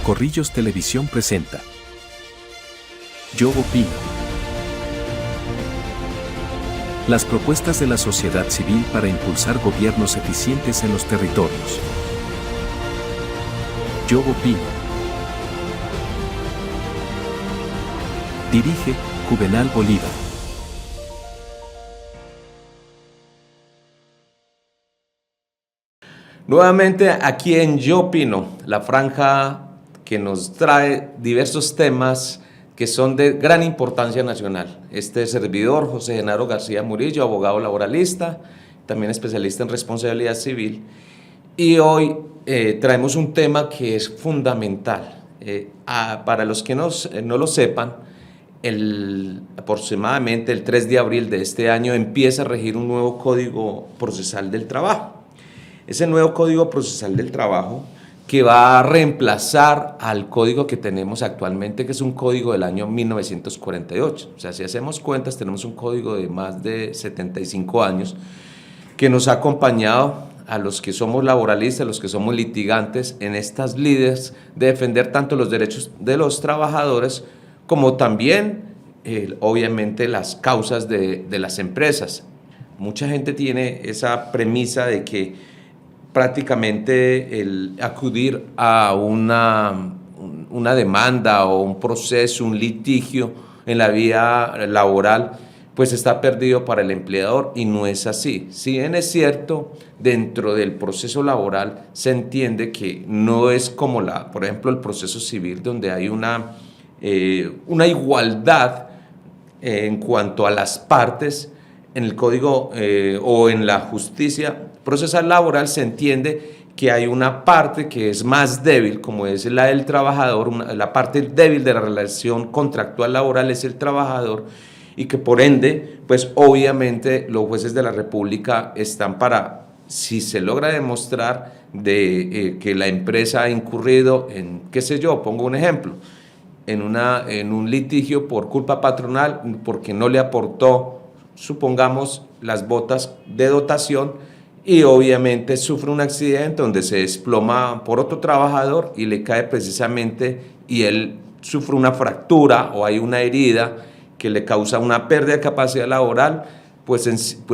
Corrillos Televisión presenta Yo Opino. Las propuestas de la sociedad civil para impulsar gobiernos eficientes en los territorios. Yo Opino. Dirige Juvenal Bolívar. Nuevamente aquí en Yo Opino, la franja que nos trae diversos temas que son de gran importancia nacional. Este servidor, José Genaro García Murillo, abogado laboralista, también especialista en responsabilidad civil, y hoy traemos un tema que es fundamental. Para los que no lo sepan, aproximadamente el 3 de abril de este año empieza a regir un nuevo Código Procesal del Trabajo. Ese nuevo Código Procesal del Trabajo que va a reemplazar al código que tenemos actualmente, que es un código del año 1948. O sea, si hacemos cuentas, tenemos un código de más de 75 años que nos ha acompañado a los que somos laboralistas, a los que somos litigantes, en estas lides de defender tanto los derechos de los trabajadores como también, obviamente, las causas de las empresas. Mucha gente tiene esa premisa de que prácticamente el acudir a una demanda o un proceso, un litigio en la vía laboral, pues está perdido para el empleador, y no es así. Si bien es cierto, dentro del proceso laboral se entiende que no es como por ejemplo, el proceso civil, donde hay una igualdad en cuanto a las partes. En el código o en la justicia procesal laboral se entiende que hay una parte que es más débil, como es la del trabajador. La parte débil de la relación contractual laboral es el trabajador, y que por ende, pues obviamente los jueces de la República están para, si se logra demostrar que la empresa ha incurrido en, qué sé yo, pongo un ejemplo, en un litigio por culpa patronal porque no le aportó, supongamos, las botas de dotación, y obviamente sufre un accidente donde se desploma por otro trabajador y le cae precisamente, y él sufre una fractura o hay una herida que le causa una pérdida de capacidad laboral, pues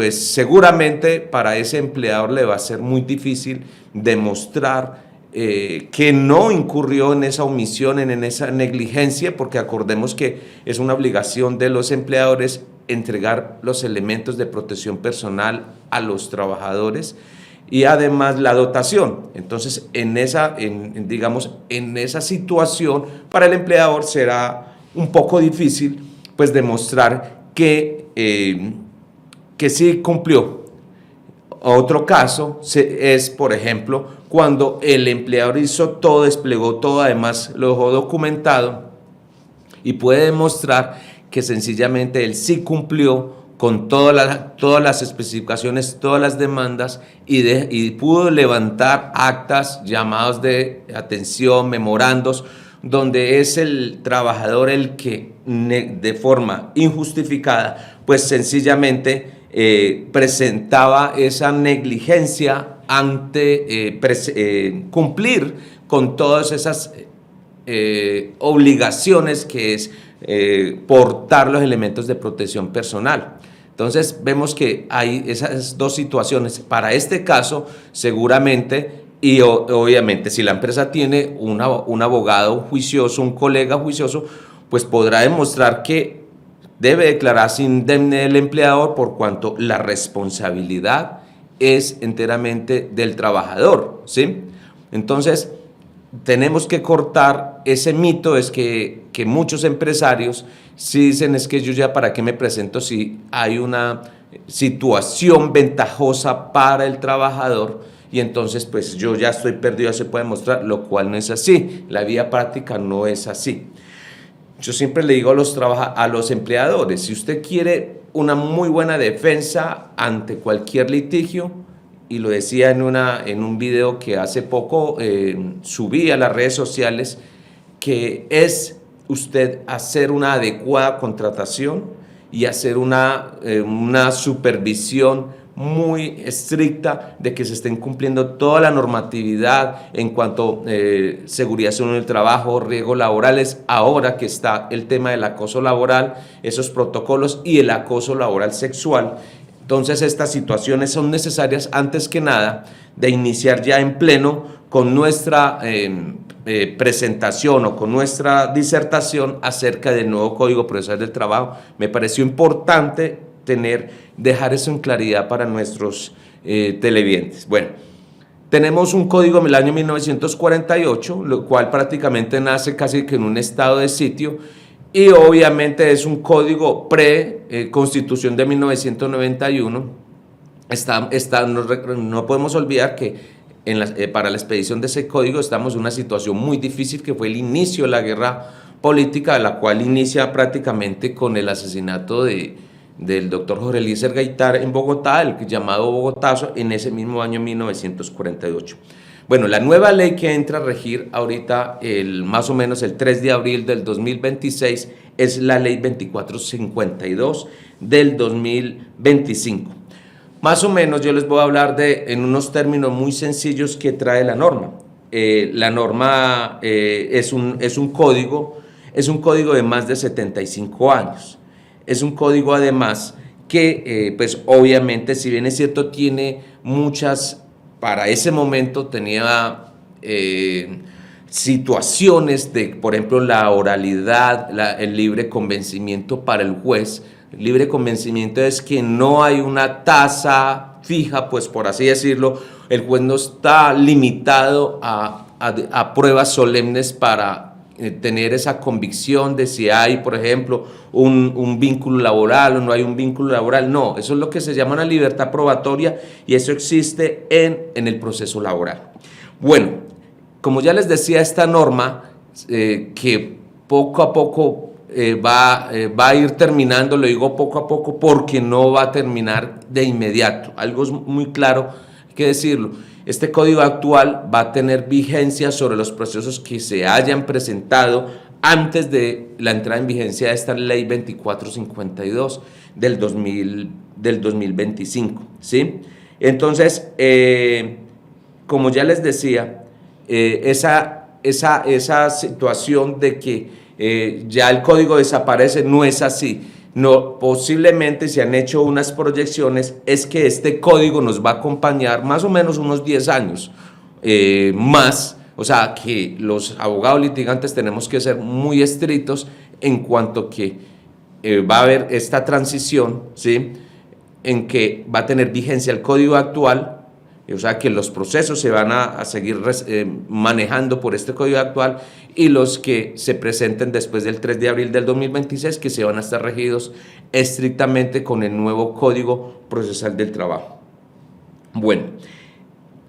seguramente para ese empleador le va a ser muy difícil demostrar que no incurrió en esa omisión, en esa negligencia, porque acordemos que es una obligación de los empleadores entregar los elementos de protección personal a los trabajadores, y además la dotación. Entonces, en esa situación, para el empleador será un poco difícil pues demostrar que sí cumplió. Otro caso es, por ejemplo, cuando el empleador hizo todo, desplegó todo, además lo dejó documentado, y puede demostrar que sencillamente él sí cumplió con todas las especificaciones, todas las demandas, y pudo levantar actas, llamados de atención, memorandos, donde es el trabajador el que de forma injustificada, pues sencillamente presentaba esa negligencia ante cumplir con todas esas obligaciones que es portar los elementos de protección personal. Entonces vemos que hay esas dos situaciones. Para este caso, seguramente, y obviamente si la empresa tiene un abogado juicioso, un colega juicioso, pues podrá demostrar que debe declararse indemne el empleador, por cuanto la responsabilidad es enteramente del trabajador, ¿sí? Entonces, tenemos que cortar ese mito, es que muchos empresarios sí dicen, es que yo ya para qué me presento si hay una situación ventajosa para el trabajador, y entonces pues yo ya estoy perdido, se puede mostrar, lo cual no es así. La vía práctica no es así. Yo siempre le digo a los empleadores, si usted quiere una muy buena defensa ante cualquier litigio, y lo decía en un video que hace poco subí a las redes sociales, que es usted hacer una adecuada contratación y hacer una supervisión muy estricta de que se estén cumpliendo toda la normatividad en cuanto a seguridad en el trabajo, riesgos laborales, ahora que está el tema del acoso laboral, esos protocolos y el acoso laboral sexual. Entonces estas situaciones son necesarias antes que nada de iniciar ya en pleno con nuestra presentación o con nuestra disertación acerca del nuevo Código Procesal del Trabajo. Me pareció importante dejar eso en claridad para nuestros televidentes. Bueno, tenemos un código en el año 1948, lo cual prácticamente nace casi que en un estado de sitio, y obviamente es un código pre-constitución de 1991. No podemos olvidar que para la expedición de ese código estamos en una situación muy difícil, que fue el inicio de la guerra política, la cual inicia prácticamente con el asesinato del doctor Jorge Eliezer Gaitar en Bogotá, el llamado Bogotazo, en ese mismo año 1948. Bueno, la nueva ley que entra a regir ahorita, más o menos el 3 de abril del 2026, es la ley 2452 del 2025. Más o menos yo les voy a hablar en unos términos muy sencillos que trae la norma. La norma es un código de más de 75 años. Es un código además que, pues obviamente, si bien es cierto, tiene muchas, para ese momento tenía situaciones de, por ejemplo, la oralidad, el libre convencimiento para el juez. El libre convencimiento es que no hay una tasa fija, pues por así decirlo, el juez no está limitado a pruebas solemnes para tener esa convicción de si hay, por ejemplo, un vínculo laboral o no hay un vínculo laboral. No, eso es lo que se llama una libertad probatoria, y eso existe en el proceso laboral. Bueno, como ya les decía, esta norma que poco a poco va a ir terminando, lo digo poco a poco porque no va a terminar de inmediato, algo es muy claro, hay que decirlo. Este código actual va a tener vigencia sobre los procesos que se hayan presentado antes de la entrada en vigencia de esta ley 2452 del 2025, ¿sí? Entonces, como ya les decía, esa situación de que ya el código desaparece no es así. No, posiblemente se han hecho unas proyecciones, es que este código nos va a acompañar más o menos unos 10 años más, o sea que los abogados litigantes tenemos que ser muy estrictos en cuanto que va a haber esta transición, ¿sí? En que va a tener vigencia el código actual, o sea que los procesos se van a seguir manejando por este código actual, y los que se presenten después del 3 de abril del 2026 que se van a estar regidos estrictamente con el nuevo Código Procesal del Trabajo. Bueno,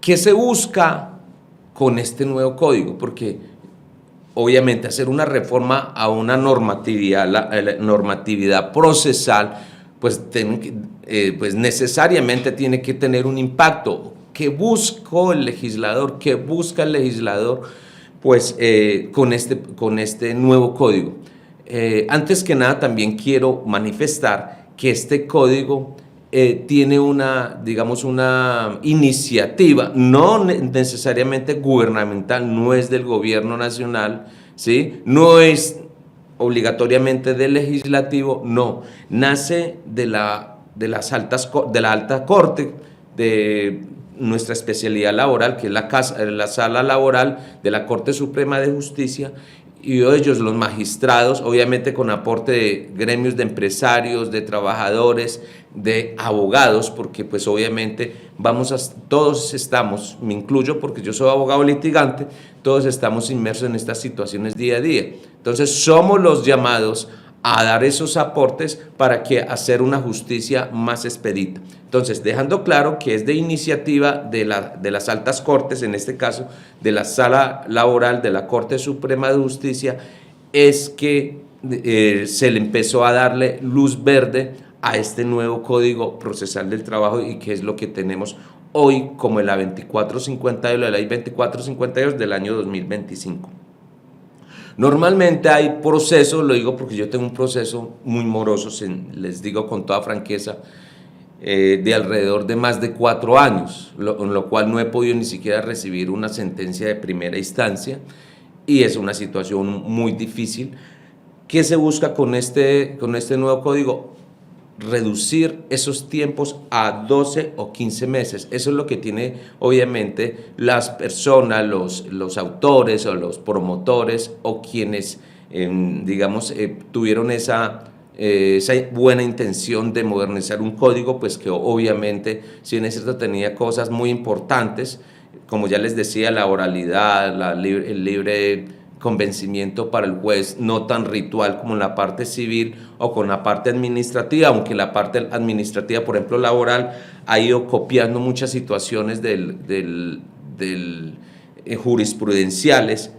¿qué se busca con este nuevo código? Porque obviamente hacer una reforma a una normatividad, la normatividad procesal, pues necesariamente tiene que tener un impacto. ¿Qué buscó el legislador? ¿Qué busca el legislador? Pues con este nuevo código. Antes que nada, también quiero manifestar que este código tiene una iniciativa, no necesariamente gubernamental, no es del gobierno nacional, ¿sí? No es obligatoriamente del legislativo, no, nace de la alta corte, de nuestra especialidad laboral, que es la sala laboral de la Corte Suprema de Justicia, y ellos, los magistrados, obviamente con aporte de gremios de empresarios, de trabajadores, de abogados, porque pues obviamente todos estamos, me incluyo porque yo soy abogado litigante, todos estamos inmersos en estas situaciones día a día. Entonces somos los llamados a dar esos aportes para hacer una justicia más expedita. Entonces, dejando claro que es de iniciativa de las altas cortes, en este caso de la sala laboral de la Corte Suprema de Justicia, es que se le empezó a darle luz verde a este nuevo Código Procesal del Trabajo, y que es lo que tenemos hoy como la 2452, la ley 2452 del año 2025. Normalmente hay procesos, lo digo porque yo tengo un proceso muy moroso, les digo con toda franqueza, de alrededor de más de 4 años, en lo cual no he podido ni siquiera recibir una sentencia de primera instancia y es una situación muy difícil. ¿Qué se busca con este nuevo código? Reducir esos tiempos a 12 o 15 meses. Eso es lo que tiene obviamente las personas, los autores o los promotores o quienes, digamos, tuvieron esa buena intención de modernizar un código, pues que obviamente, si bien es cierto, tenía cosas muy importantes, como ya les decía, la oralidad, el libre convencimiento para el juez, no tan ritual como en la parte civil o con la parte administrativa, aunque la parte administrativa, por ejemplo laboral, ha ido copiando muchas situaciones jurisprudenciales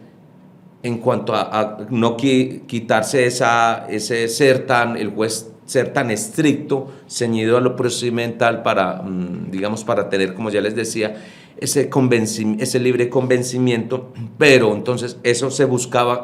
en cuanto a no quitarse ese el juez ser tan estricto, ceñido a lo procedimental para, digamos, para tener, como ya les decía, ese libre convencimiento, pero entonces eso se buscó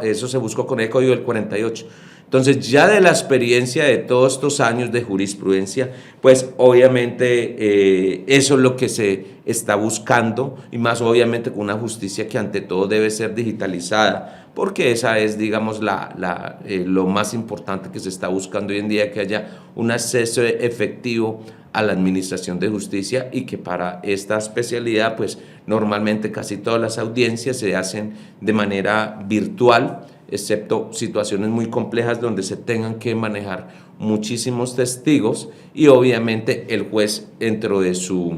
con el Código del 48. Entonces, ya de la experiencia de todos estos años de jurisprudencia, pues obviamente eso es lo que se está buscando, y más obviamente con una justicia que ante todo debe ser digitalizada, porque esa es, digamos, lo más importante que se está buscando hoy en día, que haya un acceso efectivo a la administración de justicia, y que para esta especialidad, pues normalmente casi todas las audiencias se hacen de manera virtual, excepto situaciones muy complejas donde se tengan que manejar muchísimos testigos, y obviamente el juez, dentro de sus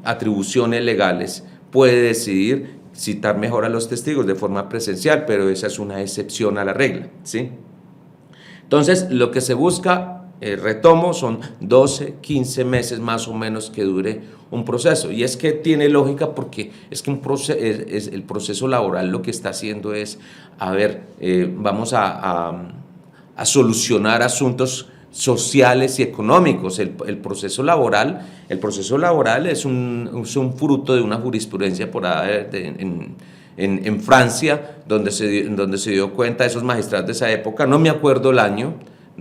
atribuciones legales, puede decidir citar mejor a los testigos de forma presencial, pero esa es una excepción a la regla, ¿sí? Entonces, lo que se busca, retomo, son 12, 15 meses más o menos que dure un proceso. Y es que tiene lógica, porque es que el proceso laboral lo que está haciendo es, vamos a solucionar asuntos sociales y económicos. El proceso laboral es un fruto de una jurisprudencia en Francia, donde se dio cuenta esos magistrados de esa época. No me acuerdo el año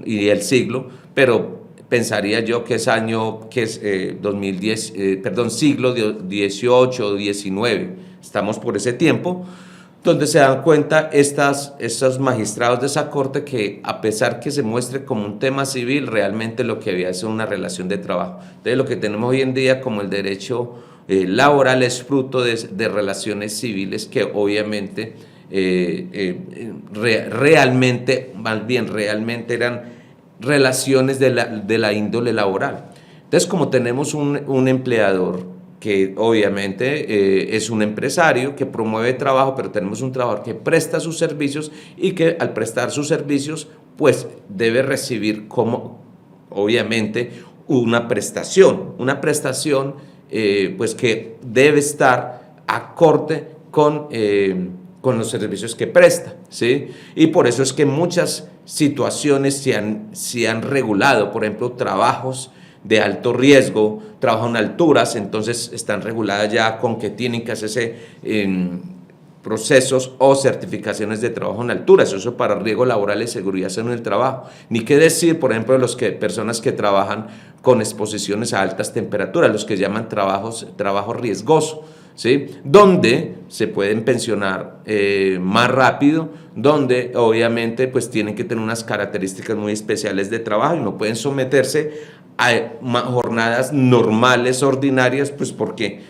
y el siglo, pero pensaría yo que es siglo XVIII o XIX, estamos por ese tiempo, donde se dan cuenta estos magistrados de esa corte que, a pesar que se muestre como un tema civil, realmente lo que había es una relación de trabajo. Entonces, lo que tenemos hoy en día como el derecho laboral es fruto de relaciones civiles que obviamente realmente eran relaciones de la índole laboral. Entonces, como tenemos un empleador que obviamente es un empresario que promueve trabajo, pero tenemos un trabajador que presta sus servicios, y que al prestar sus servicios pues debe recibir como obviamente una prestación pues que debe estar acorde con los servicios que presta, ¿sí? Y por eso es que muchas situaciones se han regulado, por ejemplo, trabajos de alto riesgo, trabajo en alturas, entonces están reguladas ya con que tienen que hacerse procesos o certificaciones de trabajo en alturas, eso para riesgo laboral y seguridad en el trabajo. Ni qué decir, por ejemplo, de personas que trabajan con exposiciones a altas temperaturas, los que llaman trabajo riesgoso, ¿sí? Donde se pueden pensionar más rápido, donde obviamente pues tienen que tener unas características muy especiales de trabajo y no pueden someterse a jornadas normales, ordinarias, pues porque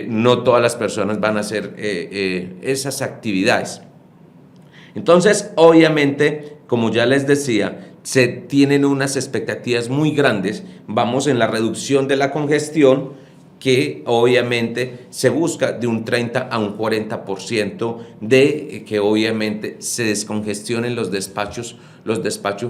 no todas las personas van a hacer esas actividades. Entonces, obviamente, como ya les decía, se tienen unas expectativas muy grandes. Vamos en la reducción de la congestión, que obviamente se busca de un 30 a un 40% de que obviamente se descongestionen los despachos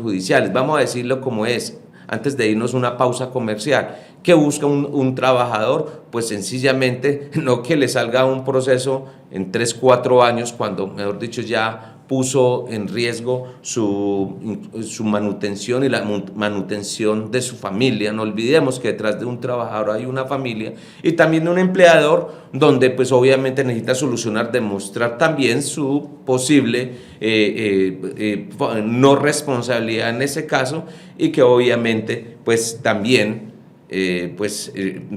judiciales. Vamos a decirlo como es, antes de irnos a una pausa comercial. ¿Qué busca un trabajador? Pues sencillamente no que le salga un proceso en 3, 4 años, cuando, mejor dicho, ya puso en riesgo su manutención y la manutención de su familia. No olvidemos que detrás de un trabajador hay una familia y también un empleador donde pues obviamente necesita solucionar, demostrar también su posible no responsabilidad en ese caso y que obviamente pues también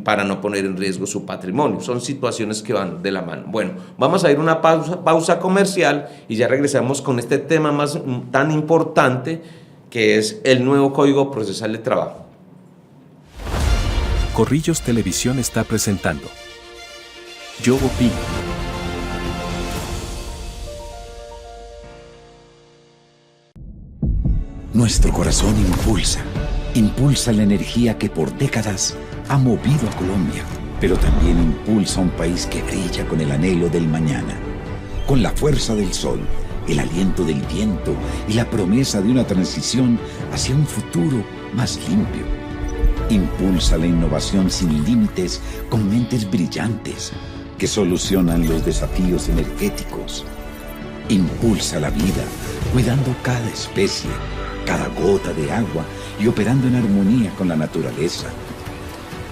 para no poner en riesgo su patrimonio. Son situaciones que van de la mano. Bueno, vamos a ir a una pausa comercial y ya regresamos con este tema tan importante que es el nuevo Código Procesal de Trabajo. Corrillos Televisión está presentando Yo Opino. Nuestro corazón impulsa la energía que por décadas ha movido a Colombia, pero también impulsa a un país que brilla con el anhelo del mañana, con la fuerza del sol, el aliento del viento y la promesa de una transición hacia un futuro más limpio. Impulsa la innovación sin límites con mentes brillantes que solucionan los desafíos energéticos. Impulsa la vida cuidando cada especie, cada gota de agua y operando en armonía con la naturaleza.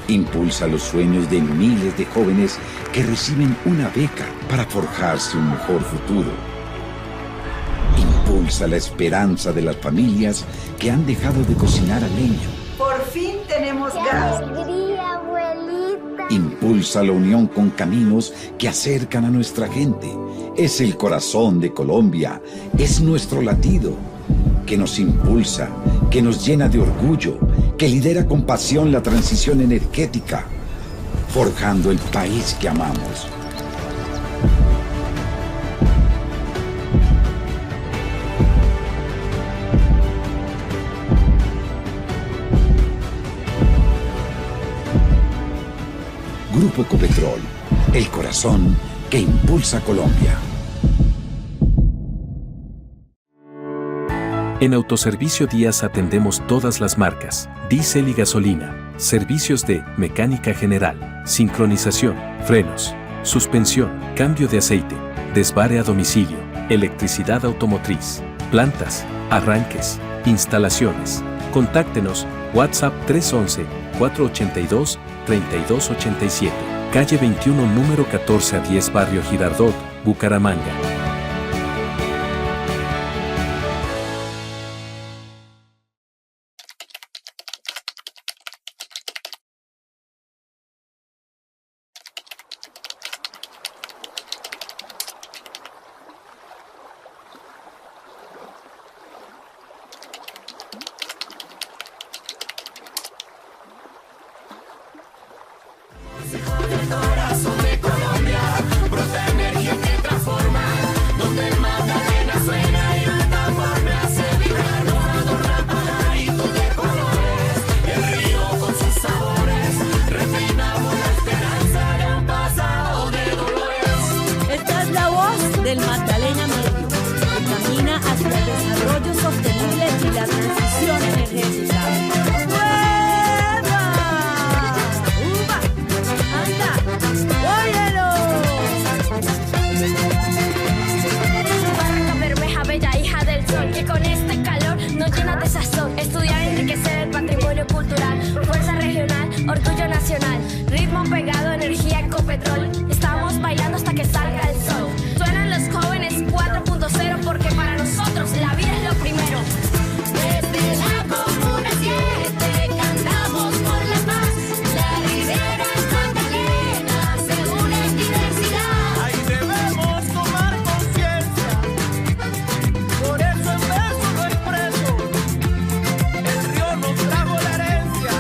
Impulsa los sueños de miles de jóvenes que reciben una beca para forjarse un mejor futuro. Impulsa la esperanza de las familias que han dejado de cocinar a leña. Por fin tenemos gas. ¡Alegría, abuelita! Impulsa la unión con caminos que acercan a nuestra gente. Es el corazón de Colombia, es nuestro latido, que nos impulsa, que nos llena de orgullo, que lidera con pasión la transición energética, forjando el país que amamos. Grupo Ecopetrol, el corazón que impulsa Colombia. En Autoservicio Díaz atendemos todas las marcas, diésel y gasolina, servicios de mecánica general, sincronización, frenos, suspensión, cambio de aceite, desvare a domicilio, electricidad automotriz, plantas, arranques, instalaciones. Contáctenos, WhatsApp 311-482-3287, calle 21, número 14 a 10, Barrio Girardot, Bucaramanga. del Magdalena Medio, que camina hacia el desarrollo sostenible y la transición energética. ¡Hueva! ¡Uva! ¡Anda! ¡Óyelo! Barranca Bermeja, bella hija del sol, que con este calor nos llena de sazón. Estudiar, enriquecer el patrimonio cultural, fuerza regional, orgullo nacional, ritmo pegado, energía, Ecopetrol. Estamos bailando hasta que salga el sol. Suenan los jóvenes 4.0 porque para nosotros la vida es lo primero. Desde la Comuna 7 cantamos por la paz. La Ribera Magdalena se une en diversidad. Ahí debemos tomar conciencia. Por eso en verso lo expreso. El río nos trajo la herencia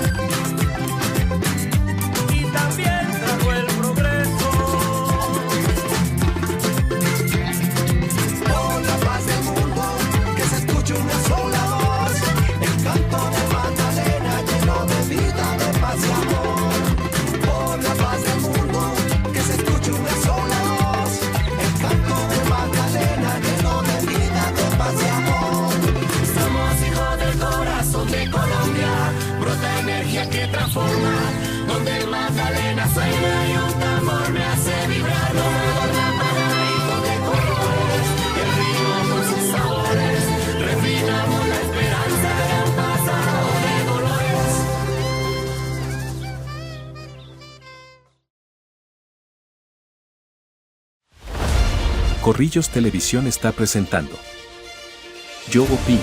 y también trajo el progreso. Corrillos Televisión está presentando Yo Opino.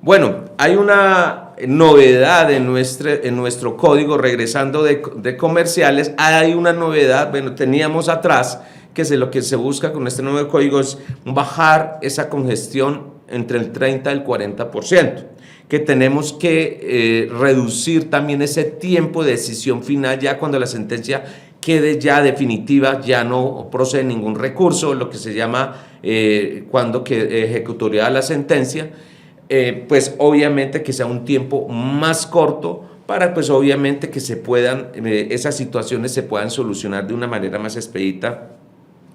Bueno, hay una novedad en nuestro código, regresando de comerciales, hay una novedad, bueno, teníamos atrás, que es lo que se busca con este nuevo código, es bajar esa congestión entre el 30 y el 40%, que tenemos que reducir también ese tiempo de decisión final, ya cuando la sentencia quede ya definitiva, ya no procede ningún recurso, lo que se llama cuando ejecutoria la sentencia, pues obviamente que sea un tiempo más corto para pues obviamente que se puedan, esas situaciones se puedan solucionar de una manera más expedita,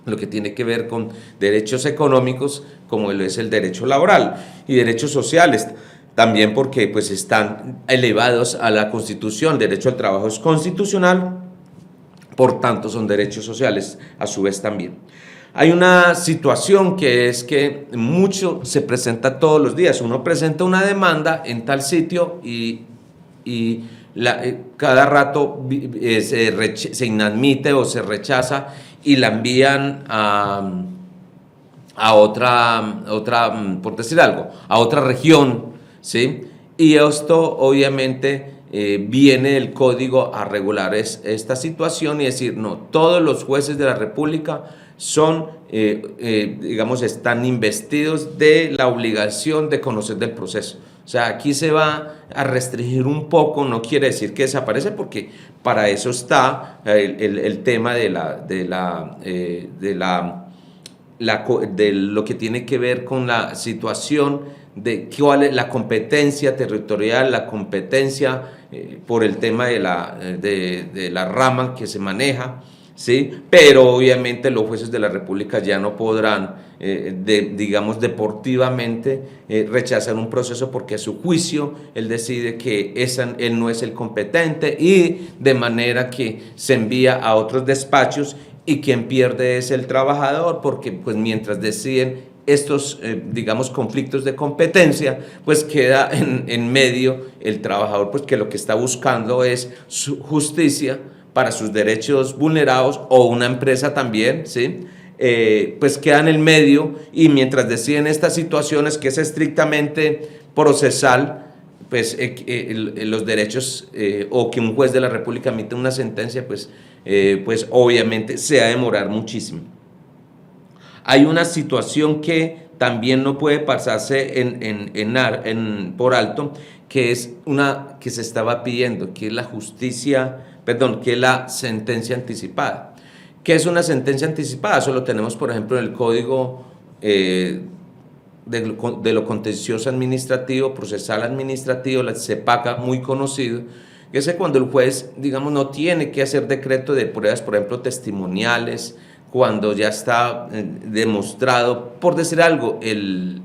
lo que tiene que ver con derechos económicos como lo es el derecho laboral y derechos sociales, también porque pues están elevados a la Constitución. El derecho al trabajo es constitucional, por tanto son derechos sociales a su vez también. Hay una situación que es que mucho se presenta todos los días. Uno presenta una demanda en tal sitio y cada rato se inadmite o se rechaza y la envían a otra, por decir algo, a otra región, ¿sí? Y esto obviamente viene el código a regular esta situación y decir, no, todos los jueces de la República son, digamos, están investidos de la obligación de conocer del proceso. O sea, aquí se va a restringir un poco, no quiere decir que desaparece, porque para eso está el tema de lo que tiene que ver con la situación de cuál es la competencia territorial, la competencia por el tema de la rama que se maneja, ¿sí? Pero obviamente los jueces de la República ya no podrán, digamos, deportivamente rechazar un proceso porque a su juicio él decide que él no es el competente y de manera que se envía a otros despachos y quien pierde es el trabajador, porque pues mientras deciden estos, digamos, conflictos de competencia, pues queda en medio el trabajador, pues que lo que está buscando es su justicia para sus derechos vulnerados, o una empresa también, ¿sí? Pues queda en el medio y mientras deciden estas situaciones que es estrictamente procesal, pues los derechos o que un juez de la República emite una sentencia, pues obviamente se va a demorar muchísimo. Hay una situación que también no puede pasarse por alto, que es una que se estaba pidiendo, que es que es la sentencia anticipada. ¿Qué es una sentencia anticipada? Eso lo tenemos, por ejemplo, en el Código de lo Contencioso Administrativo, Procesal Administrativo, la CEPACA, muy conocido, que es cuando el juez, digamos, no tiene que hacer decreto de pruebas, por ejemplo, testimoniales, cuando ya está demostrado, por decir algo, el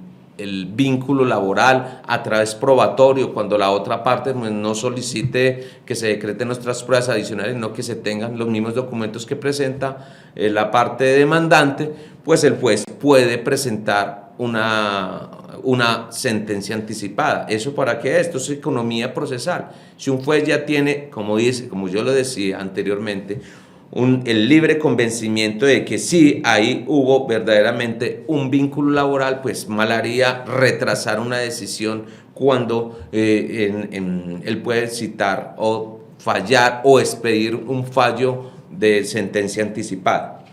vínculo laboral a través probatorio, cuando la otra parte pues, no solicite que se decreten nuestras pruebas adicionales, no que se tengan los mismos documentos que presenta la parte demandante, pues el juez puede presentar una sentencia anticipada. ¿Eso para qué? Esto es economía procesal. Si un juez ya tiene, como yo lo decía anteriormente, el libre convencimiento de que sí, ahí hubo verdaderamente un vínculo laboral, pues mal haría retrasar una decisión cuando él puede citar o fallar o expedir un fallo de sentencia anticipada.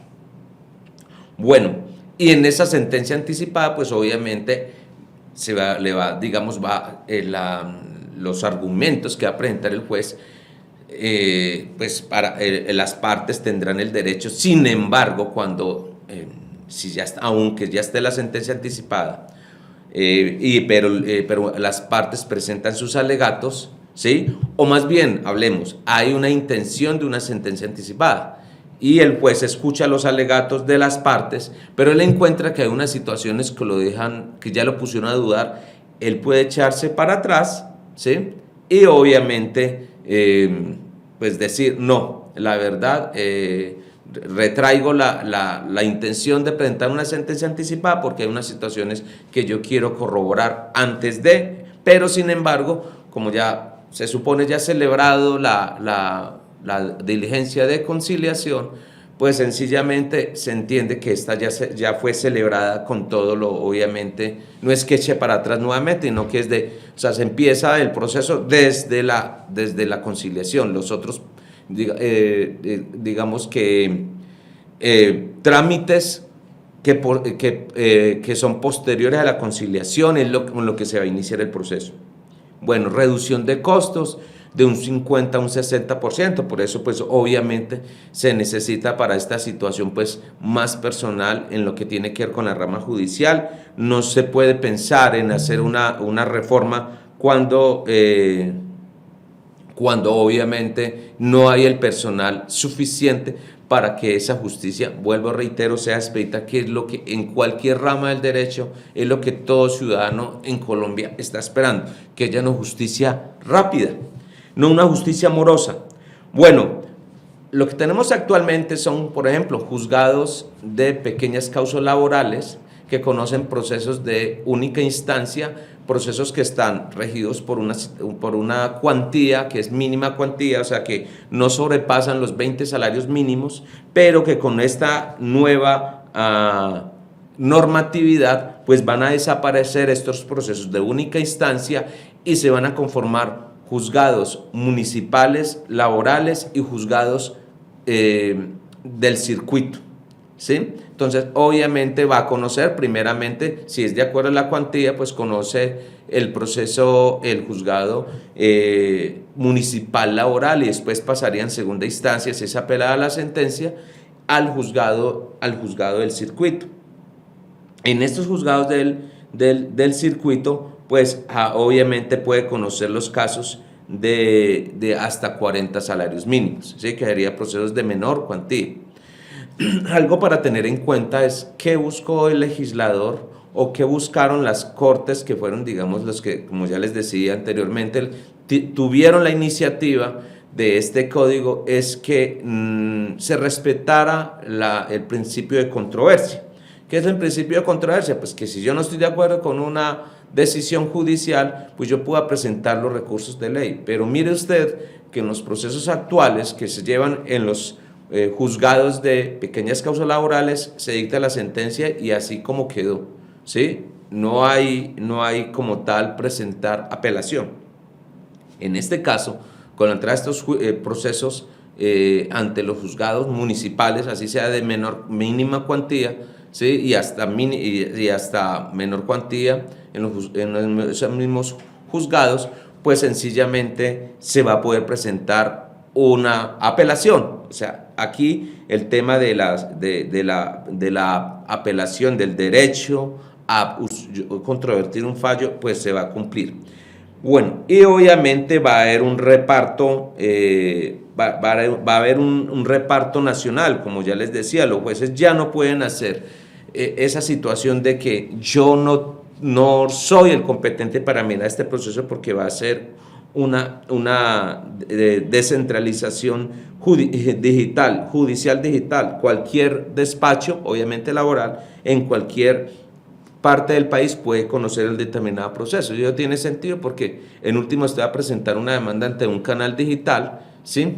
Bueno, y en esa sentencia anticipada, pues obviamente los argumentos que va a presentar el juez, pues las partes tendrán el derecho. Sin embargo, cuando aunque ya esté la sentencia anticipada, pero las partes presentan sus alegatos, ¿sí? O más bien, hay una intención de una sentencia anticipada y el juez escucha los alegatos de las partes, pero él encuentra que hay unas situaciones que ya lo pusieron a dudar, él puede echarse para atrás, ¿sí? Y obviamente pues decir, no, la verdad, retraigo la intención de presentar una sentencia anticipada porque hay unas situaciones que yo quiero corroborar antes de, pero sin embargo, como ya se supone ya celebrado la diligencia de conciliación, pues sencillamente se entiende que esta ya fue celebrada con todo lo, obviamente, no es que eche para atrás nuevamente, sino que o sea, se empieza el proceso desde la conciliación. Los otros, digamos que trámites que son posteriores a la conciliación es con lo que se va a iniciar el proceso. Bueno, reducción de costos de un 50 a un 60%, por eso pues obviamente se necesita para esta situación pues más personal en lo que tiene que ver con la rama judicial. No se puede pensar en hacer una reforma cuando obviamente no hay el personal suficiente para que esa justicia, vuelvo a reitero, sea expedita, que es lo que en cualquier rama del derecho es lo que todo ciudadano en Colombia está esperando, que haya una justicia rápida, no una justicia morosa. Bueno, lo que tenemos actualmente son, por ejemplo, juzgados de pequeñas causas laborales que conocen procesos de única instancia, procesos que están regidos por una cuantía que es mínima cuantía, o sea que no sobrepasan los 20 salarios mínimos, pero que con esta nueva normatividad pues van a desaparecer estos procesos de única instancia y se van a conformar juzgados municipales, laborales y juzgados del circuito, ¿sí? Entonces, obviamente va a conocer primeramente, si es de acuerdo a la cuantía, pues conoce el proceso, el juzgado municipal laboral y después pasaría en segunda instancia, si es apelada la sentencia, al juzgado del circuito. En estos juzgados del circuito, pues obviamente puede conocer los casos de hasta 40 salarios mínimos, ¿sí? Que sería procesos de menor cuantía. Algo para tener en cuenta es qué buscó el legislador o qué buscaron las cortes, que fueron, digamos, los que, como ya les decía anteriormente, tuvieron la iniciativa de este código, es que se respetara el principio de controversia. ¿Qué es el principio de controversia? Pues que si yo no estoy de acuerdo con una decisión judicial, pues yo pueda presentar los recursos de ley. Pero mire usted que en los procesos actuales que se llevan en los juzgados de pequeñas causas laborales se dicta la sentencia y así como quedó, ¿sí? No hay como tal presentar apelación. En este caso, con la entrada de estos procesos ante los juzgados municipales, así sea de mínima cuantía, ¿sí? y hasta menor cuantía en esos mismos juzgados, pues sencillamente se va a poder presentar una apelación. O sea, aquí el tema de la apelación, del derecho a controvertir un fallo, pues se va a cumplir. Bueno, y obviamente va a haber un reparto, va a haber un reparto nacional, como ya les decía, los jueces ya no pueden hacer esa situación de que yo no soy el competente para mirar este proceso porque va a ser una descentralización judicial digital. Cualquier despacho, obviamente laboral, en cualquier parte del país puede conocer el determinado proceso. Y eso tiene sentido porque en último usted va a presentar una demanda ante un canal digital, ¿sí?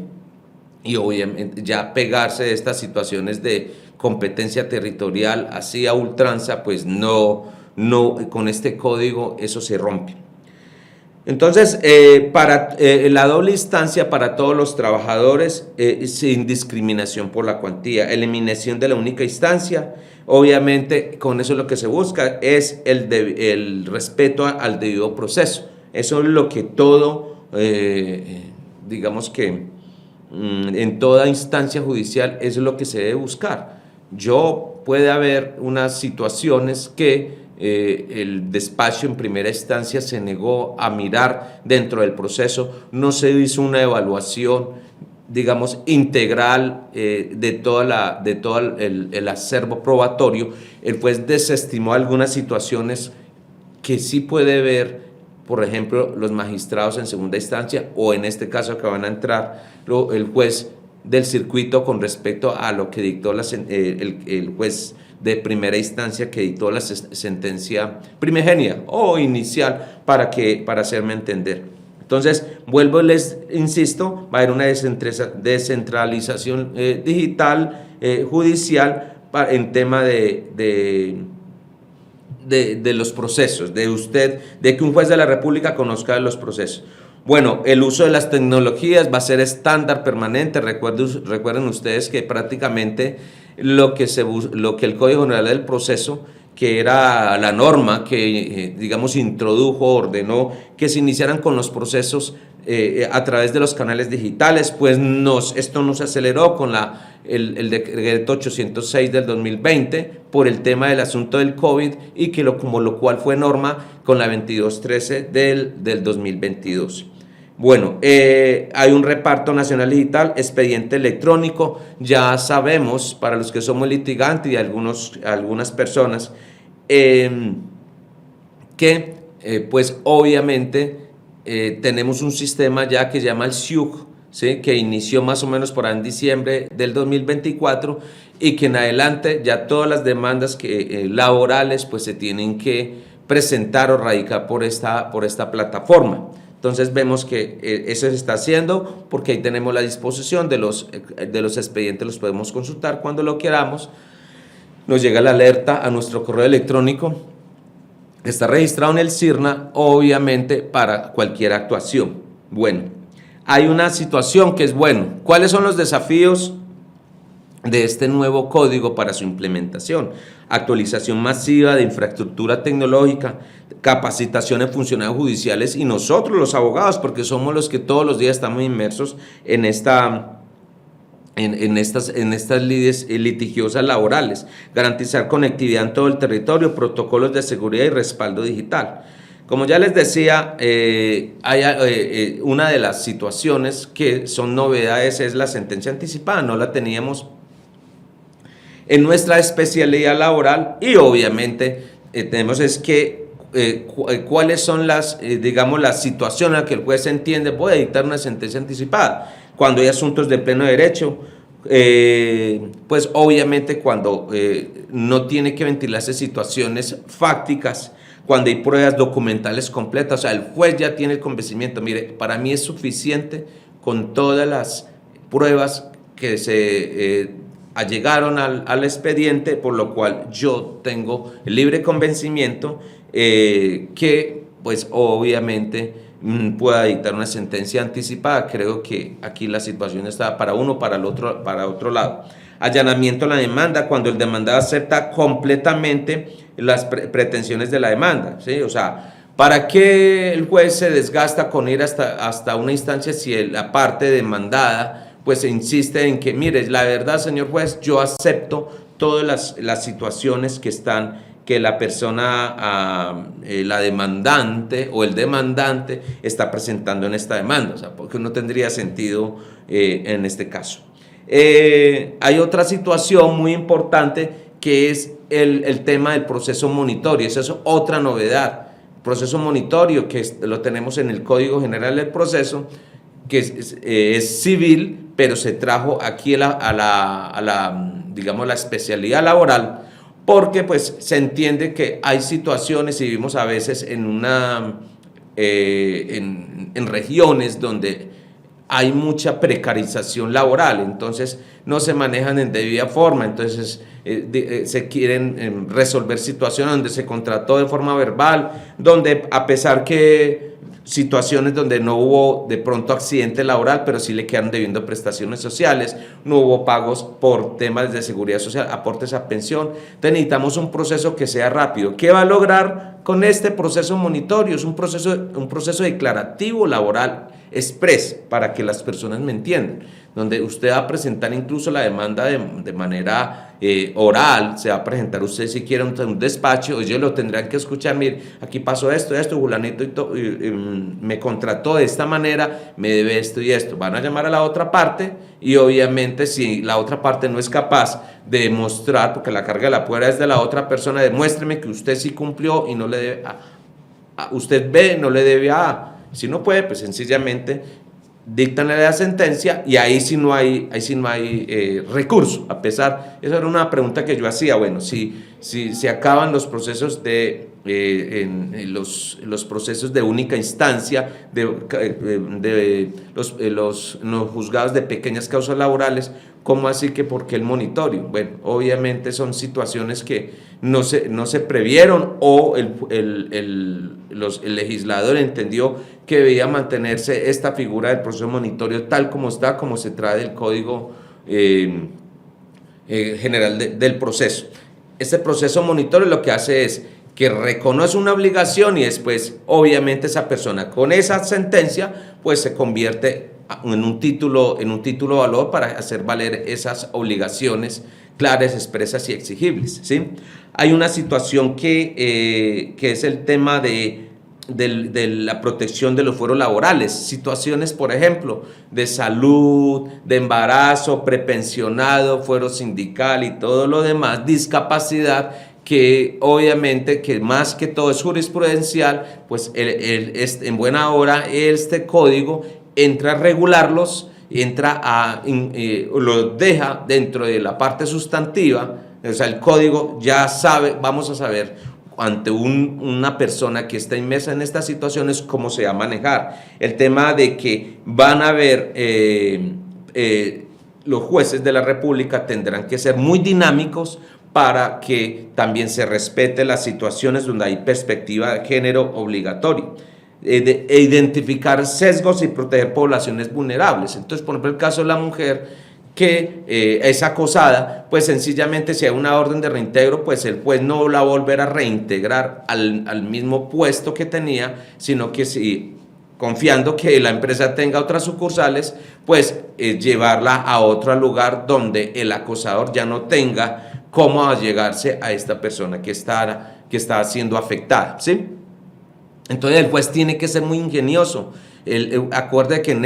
Y obviamente ya pegarse de estas situaciones de competencia territorial así a ultranza, pues no, con este código eso se rompe. Entonces, para la doble instancia para todos los trabajadores, sin discriminación por la cuantía, eliminación de la única instancia, obviamente con eso lo que se busca es el respeto al debido proceso. Eso es lo que digamos que en toda instancia judicial es lo que se debe buscar. Puede haber unas situaciones que el despacho en primera instancia se negó a mirar dentro del proceso, no se hizo una evaluación, digamos, integral de todo el acervo probatorio. El juez desestimó algunas situaciones que sí puede ver, por ejemplo, los magistrados en segunda instancia o en este caso que van a entrar el juez del circuito con respecto a lo que dictó el juez de primera instancia que dictó la sentencia primigenia o inicial para hacerme entender. Entonces, vuelvo y les insisto, va a haber una descentralización digital, judicial, en tema de los procesos, de que un juez de la República conozca los procesos. Bueno, el uso de las tecnologías va a ser estándar permanente. Recuerden ustedes que prácticamente lo que el Código General del Proceso, que era la norma que, digamos, introdujo, ordenó que se iniciaran con los procesos a través de los canales digitales, pues esto nos aceleró con el decreto 806 del 2020 por el tema del asunto del COVID, y que como lo cual fue norma con la 2213 del 2022. Bueno, hay un reparto nacional digital, expediente electrónico. Ya sabemos, para los que somos litigantes y algunas personas, que pues obviamente tenemos un sistema ya que se llama el SIUC, ¿sí? Que inició más o menos por ahí en diciembre del 2024, y que en adelante ya todas las demandas laborales pues se tienen que presentar o radicar por esta plataforma. Entonces vemos que eso se está haciendo, porque ahí tenemos la disposición de los expedientes, los podemos consultar cuando lo queramos. Nos llega la alerta a nuestro correo electrónico, está registrado en el CIRNA, obviamente para cualquier actuación. Bueno, hay una situación que es, bueno, ¿cuáles son los desafíos de este nuevo código para su implementación? Actualización masiva de infraestructura tecnológica, capacitación en funcionarios judiciales y nosotros los abogados, porque somos los que todos los días estamos inmersos en estas lides litigiosas laborales. Garantizar conectividad en todo el territorio, protocolos de seguridad y respaldo digital. Como ya les decía, una de las situaciones que son novedades es la sentencia anticipada. No la teníamos en nuestra especialidad laboral, y obviamente tenemos cuáles son digamos, las situaciones en las que el juez entiende puede dictar una sentencia anticipada. Cuando hay asuntos de pleno derecho, pues obviamente cuando no tiene que ventilarse situaciones fácticas, cuando hay pruebas documentales completas, o sea, el juez ya tiene el convencimiento, mire, para mí es suficiente con todas las pruebas que se allegaron al expediente, por lo cual yo tengo el libre convencimiento que pues obviamente pueda dictar una sentencia anticipada. Creo que aquí la situación está para otro lado. Allanamiento a la demanda, cuando el demandado acepta completamente las pretensiones de la demanda, ¿sí? O sea, ¿para qué el juez se desgasta con ir hasta una instancia si la parte demandada pues insiste en que, mire, la verdad, señor juez, yo acepto todas las situaciones que la persona, la demandante o el demandante está presentando en esta demanda? O sea, porque no tendría sentido en este caso. Hay otra situación muy importante, que es el tema del proceso monitorio. Esa es otra novedad. Proceso monitorio que lo tenemos en el Código General del Proceso, que es civil, pero se trajo aquí digamos, la especialidad laboral, porque pues se entiende que hay situaciones, y vivimos a veces en regiones donde hay mucha precarización laboral, entonces no se manejan en debida forma, entonces se quieren resolver situaciones donde se contrató de forma verbal, donde a pesar que situaciones donde no hubo de pronto accidente laboral, pero sí le quedan debiendo prestaciones sociales, no hubo pagos por temas de seguridad social, aportes a pensión. Entonces necesitamos un proceso que sea rápido. ¿Qué va a lograr con este proceso monitorio? Es un proceso declarativo laboral express, para que las personas me entiendan, donde usted va a presentar incluso la demanda de manera oral, se va a presentar usted si quiere un despacho, ellos lo tendrán que escuchar, mire, aquí pasó esto, fulanito me contrató de esta manera, me debe esto y esto. Van a llamar a la otra parte, y obviamente si la otra parte no es capaz de demostrar, porque la carga de la prueba es de la otra persona, demuéstreme que usted sí cumplió y no le debe usted B, no le debe a A. Si no puede, pues sencillamente dictanle la sentencia, y ahí sí no hay recurso. A pesar, esa era una pregunta que yo hacía, bueno, si se acaban los procesos de en los procesos de única instancia, los juzgados de pequeñas causas laborales. ¿Cómo así que por qué el monitoreo? Bueno, obviamente son situaciones que no se previeron, o el legislador entendió que debía mantenerse esta figura del proceso monitoreo tal como está, como se trae del Código General del Proceso. Este proceso monitoreo lo que hace es que reconoce una obligación, y después obviamente esa persona con esa sentencia pues se convierte en un título de valor para hacer valer esas obligaciones claras, expresas y exigibles, ¿sí? Hay una situación que es el tema de la protección de los fueros laborales, situaciones, por ejemplo, de salud, de embarazo, prepensionado, fuero sindical y todo lo demás, discapacidad, que obviamente que más que todo es jurisprudencial, pues en buena hora este código entra a regularlos, los deja dentro de la parte sustantiva. O sea, el código ya sabe, vamos a saber ante una persona que está inmersa en estas situaciones cómo se va a manejar. El tema de que van a haber los jueces de la República tendrán que ser muy dinámicos para que también se respete las situaciones donde hay perspectiva de género obligatoria, e identificar sesgos y proteger poblaciones vulnerables. Entonces, por ejemplo, el caso de la mujer que es acosada, pues sencillamente si hay una orden de reintegro, pues el juez no la va a volver a reintegrar al mismo puesto que tenía, sino que si confiando que la empresa tenga otras sucursales, pues llevarla a otro lugar donde el acosador ya no tenga cómo allegarse a esta persona que está siendo afectada, ¿sí? Entonces el juez tiene que ser muy ingenioso. Acuerde que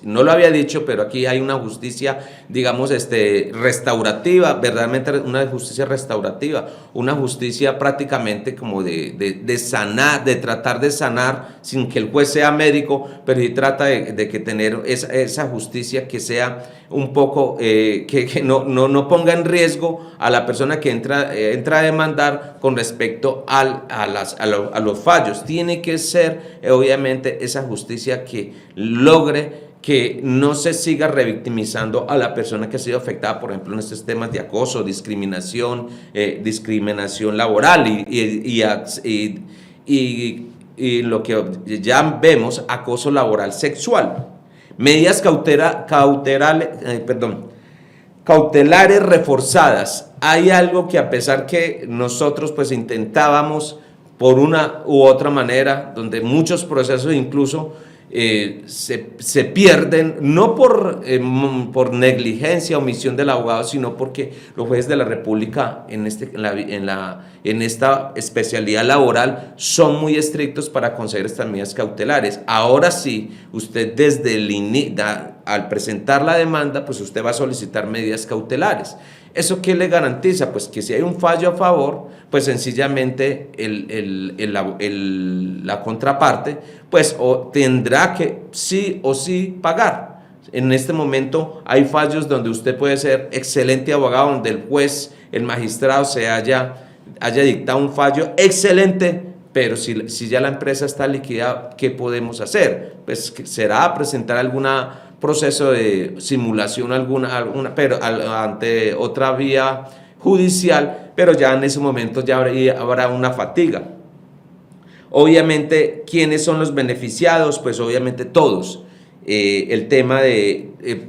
no lo había dicho, pero aquí hay una justicia, digamos, restaurativa, verdaderamente una justicia restaurativa, una justicia prácticamente como de sanar, de tratar de sanar sin que el juez sea médico, pero sí trata de que tener esa justicia que sea un poco, que no ponga en riesgo a la persona que entra a demandar con respecto a los fallos. Tiene que ser, obviamente, esa justicia que logre que no se siga revictimizando a la persona que ha sido afectada, por ejemplo, en estos temas de acoso, discriminación laboral y lo que ya vemos, acoso laboral sexual. Medidas cautelares reforzadas. Hay algo que, a pesar que nosotros pues intentábamos por una u otra manera, donde muchos procesos incluso se pierden, no por negligencia o omisión del abogado, sino porque los jueces de la República en esta especialidad laboral son muy estrictos para conceder estas medidas cautelares. Ahora sí, usted al presentar la demanda, pues usted va a solicitar medidas cautelares. ¿Eso qué le garantiza? Pues que si hay un fallo a favor, pues sencillamente la contraparte pues tendrá que sí o sí pagar. En este momento hay fallos donde usted puede ser excelente abogado, donde el juez, el magistrado haya dictado un fallo excelente, pero si ya la empresa está liquidada, ¿qué podemos hacer? Pues será presentar algún proceso de simulación, pero ante otra vía judicial, pero ya en ese momento ya habrá una fatiga. Obviamente, ¿quiénes son los beneficiados? Pues obviamente todos. El tema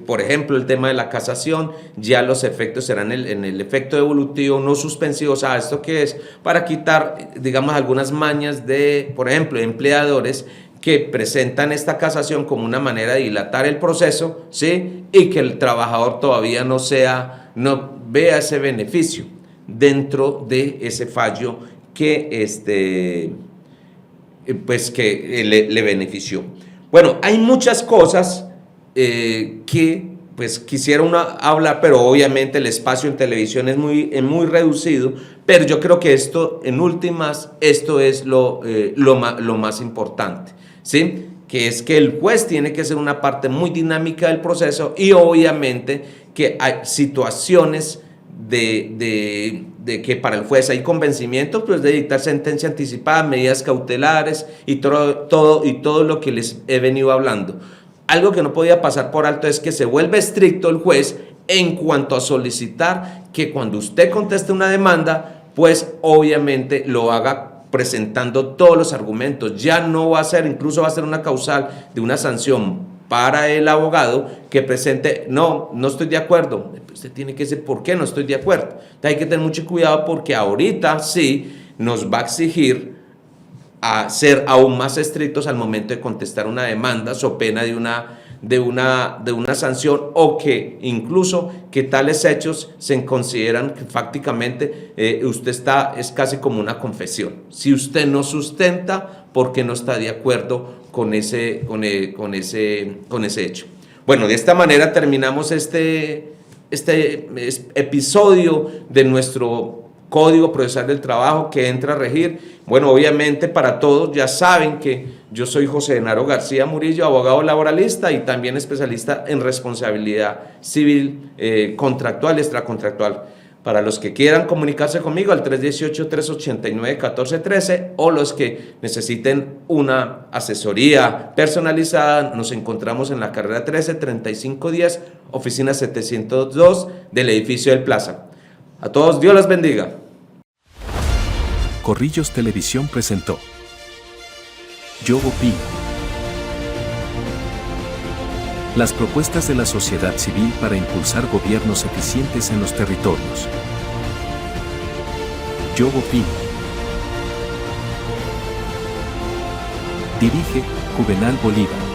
por ejemplo, el tema de la casación, ya los efectos serán en el efecto devolutivo, no suspensivo. O sea, ¿esto qué es? Para quitar, digamos, algunas mañas de, por ejemplo, empleadores que presentan esta casación como una manera de dilatar el proceso, ¿sí? Y que el trabajador todavía no vea ese beneficio dentro de ese fallo que le benefició. Bueno, hay muchas cosas que pues quisiera hablar, pero obviamente el espacio en televisión es muy reducido, pero yo creo que esto es lo más importante, ¿sí? Que es que el juez tiene que ser una parte muy dinámica del proceso, y obviamente que hay situaciones de que para el juez hay convencimiento, pues de dictar sentencia anticipada, medidas cautelares y todo lo que les he venido hablando. Algo que no podía pasar por alto es que se vuelve estricto el juez en cuanto a solicitar que cuando usted conteste una demanda, pues obviamente lo haga presentando todos los argumentos. Ya no va a ser, incluso va a ser una causal de una sanción para el abogado que presente, no estoy de acuerdo. Usted tiene que decir por qué no estoy de acuerdo. Entonces hay que tener mucho cuidado porque ahorita sí nos va a exigir a ser aún más estrictos al momento de contestar una demanda, so pena de una sanción, o que incluso que tales hechos se consideran que fácticamente es casi como una confesión. Si usted no sustenta, porque no está de acuerdo con ese hecho. Bueno, de esta manera terminamos este episodio de nuestro Código Procesal del Trabajo que entra a regir. Bueno, obviamente para todos ya saben que yo soy José Genaro García Murillo, abogado laboralista y también especialista en responsabilidad civil, contractual y extracontractual. Para los que quieran comunicarse conmigo al 318-389-1413 o los que necesiten una asesoría personalizada, nos encontramos en la carrera 13, 3510, oficina 702 del edificio del Plaza. A todos, Dios los bendiga. Corrillos Televisión presentó Yo Opino. Las propuestas de la sociedad civil para impulsar gobiernos eficientes en los territorios. Yo Opino. Dirige Juvenal Bolívar.